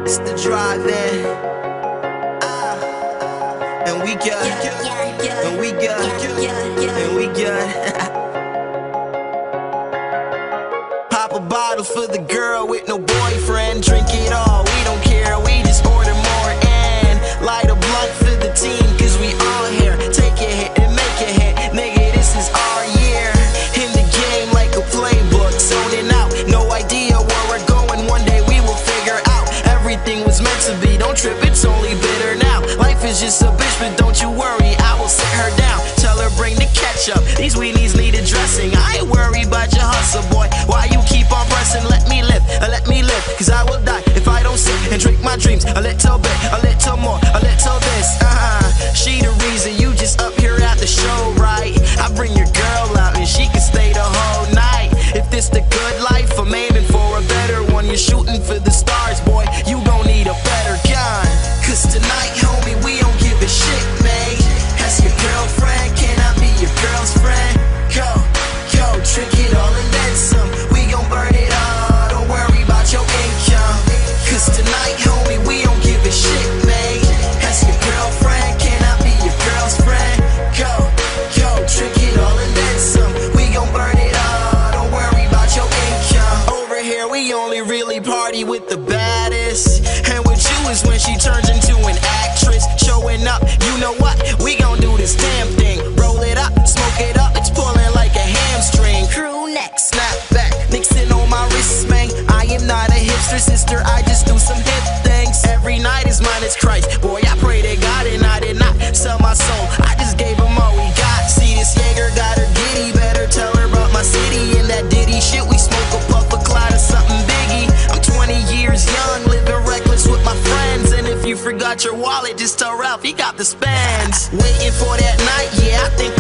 It's the drive-in. And we good. And we good. And we good. Pop a bottle for the girl with no boyfriend. Drink it all, we don't care. We just order more and light a blunt for the team, cause we all here. Take a hit and make a hit. Nigga, this is our year. In the game like a playbook, zoning out. No idea where we're going. One day we will figure out. Everything was meant to be. Don't trip, it's only bitter now. Life is just a bitch, but don't you worry, I will sit her down. Tell her bring the ketchup. These weenies need a dressing. I ain't worried about your hustle, boy. Why you keep on pressing? Let me live, cause I will die if I don't sit and drink my dreams. A little bit, a little more, a little this. She the reason you just up here at the show, right? I bring your girl out and she can stay the whole night. If this the good life, I'm aiming for a better one. You're shooting for the stars, boy. You gon' need a better gun. Cause tonight, homie, we don't give a shit, man. Ask your girlfriend, can I be your girl's friend? Go, drink it all and then some. We gon' burn it all, don't worry about your income. Cause tonight, homie, we don't give a shit, man. Ask your girlfriend, can I be your girl's friend? Go, drink it all and then some. We gon' burn it all, don't worry about your income. Over here, we only really party with the baddest. And with you is when she turns into an actress. Showing up, you know what? We gon' do this damn thing. Roll it up, smoke it up, it's pulling like a hamstring. Crew neck, snap back, mixing on my wrist, man. I am not a hipster, sister, I just do some hip things. Every night is mine, it's Christ. Boy, I pray to God and I did not sell my soul. I just gave him all we got. See this Jaeger got her giddy. Better tell her about my city and that Diddy shit. We smoke a puff, a cloud of something biggie. I'm 20 years young, living reckless with my friends. And if you forgot your wallet, just tell Ralph, he got the spends. Waiting for that night, yeah, I think